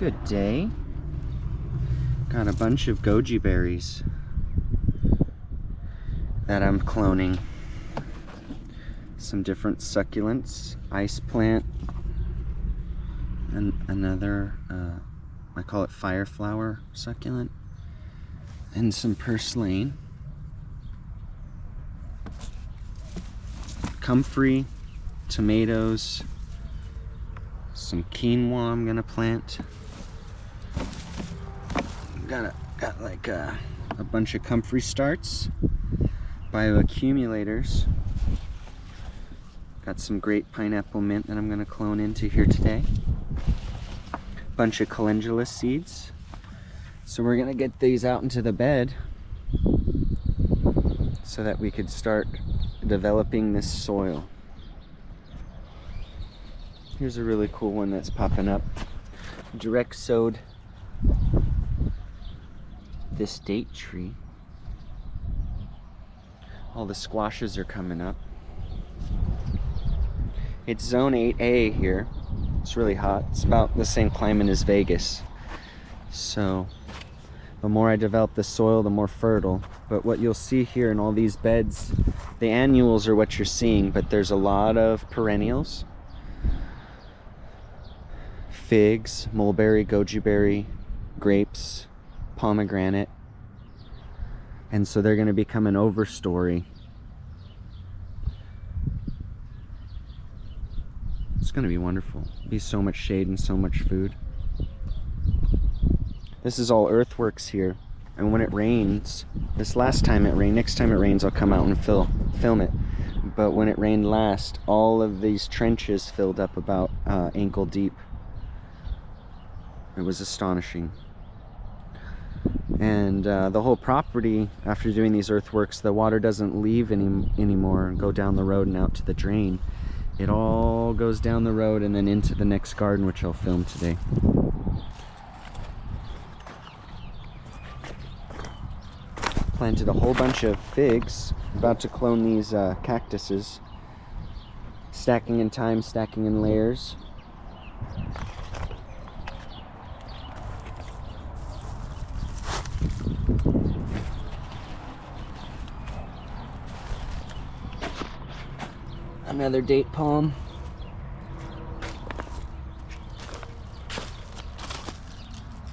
Good day. Got a bunch of goji berries that I'm cloning. Some different succulents, ice plant, and another, I call it fire flower succulent, and some purslane, comfrey, tomatoes, some quinoa I'm gonna plant. Got like a bunch of comfrey starts, bioaccumulators. Got some great pineapple mint that I'm gonna clone into here today. Bunch of calendula seeds. So we're gonna get these out into the bed so that we could start developing this soil. Here's a really cool one that's popping up. Direct sowed this date tree. All the squashes are coming up. It's zone 8A here. It's really hot. It's about the same climate as Vegas. So the more I develop the soil, the more fertile. But what you'll see here in all these beds, the annuals are what you're seeing, but there's a lot of perennials. Figs, mulberry, goji berry, grapes, pomegranate. And so they're going to become an overstory. It's going to be wonderful. Be so much shade and so much food. This is all earthworks here. And when it rains, this last time it rained, next time it rains I'll come out and film it. But when it rained last, all of these trenches filled up about ankle deep. It was astonishing. And the whole property, after doing these earthworks, the water doesn't leave anymore and go down the road and out to the drain. It all goes down the road and then into the next garden, which I'll film today. Planted a whole bunch of figs. About to clone these cactuses. Stacking in time, stacking in layers. Another date palm.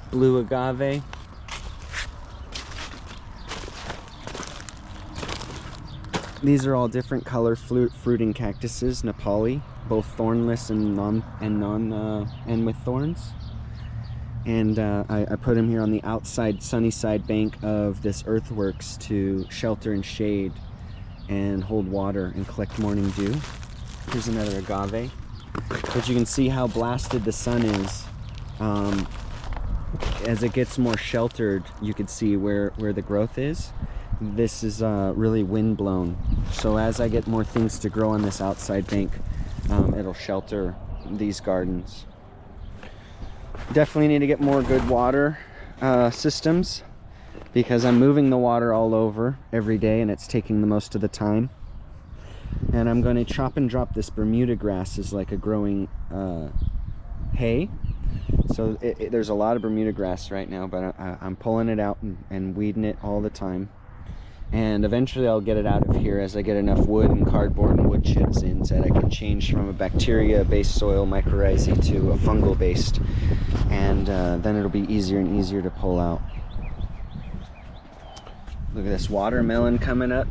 Blue agave. These are all different color fruiting cactuses, Nepali, both thornless and with thorns. And I put them here on the outside sunny side bank of this earthworks to shelter and shade and hold water and collect morning dew. Here's another agave. But you can see how blasted the sun is. As it gets more sheltered, you can see where the growth is. This is really wind blown. So as I get more things to grow on this outside bank, it'll shelter these gardens. Definitely need to get more good water systems, because I'm moving the water all over every day and it's taking the most of the time. And I'm going to chop and drop this Bermuda grass as like a growing hay. So there's a lot of Bermuda grass right now, but I'm pulling it out and weeding it all the time. And eventually I'll get it out of here as I get enough wood and cardboard and wood chips in so that I can change from a bacteria-based soil mycorrhizae to a fungal-based. And then it'll be easier and easier to pull out. Look at this watermelon coming up.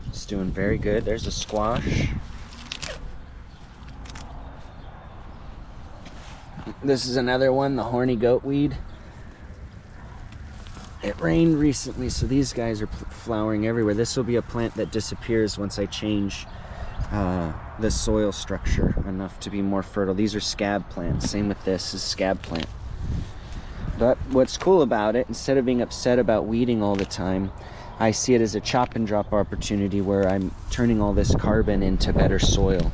It's doing very good. There's a squash. This is another one, the horny goatweed. It rained recently, so these guys are flowering everywhere. This will be a plant that disappears once I change the soil structure enough to be more fertile. These are scab plants. Same with this is scab plant. But what's cool about it, instead of being upset about weeding all the time, I see it as a chop and drop opportunity where I'm turning all this carbon into better soil.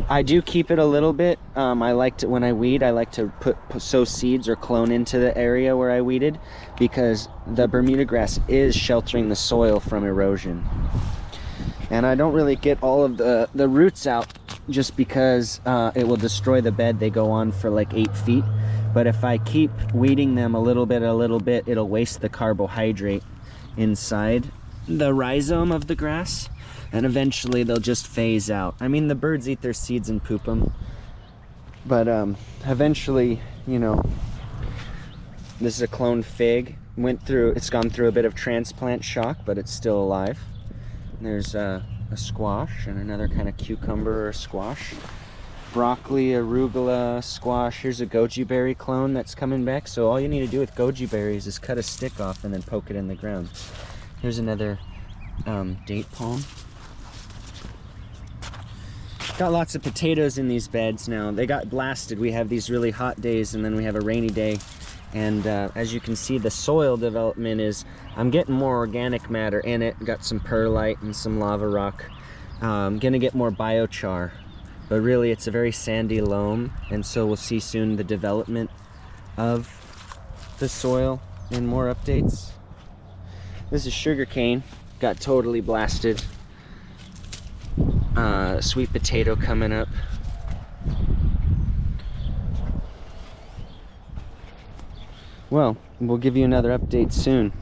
I do keep it a little bit. I like to, when I weed, I like to sow seeds or clone into the area where I weeded, because the Bermuda grass is sheltering the soil from erosion. And I don't really get all of the roots out just because it will destroy the bed. They go on for like 8 feet. But if I keep weeding them a little bit, it'll waste the carbohydrate inside the rhizome of the grass, and eventually they'll just phase out. I mean, the birds eat their seeds and poop them, but eventually, you know, this is a cloned fig. It's gone through a bit of transplant shock, but it's still alive. There's a squash and another kind of cucumber or squash. Broccoli, arugula, squash. Here's a goji berry clone that's coming back. So all you need to do with goji berries is cut a stick off and then poke it in the ground. Here's another date palm. Got lots of potatoes in these beds now. They got blasted. We have these really hot days and then we have a rainy day. And as you can see, the soil development is, I'm getting more organic matter in it. Got some perlite and some lava rock. I'm gonna get more biochar. But really, it's a very sandy loam, and so we'll see soon the development of the soil in more updates. This is sugarcane, got totally blasted. Sweet potato coming up. Well, we'll give you another update soon.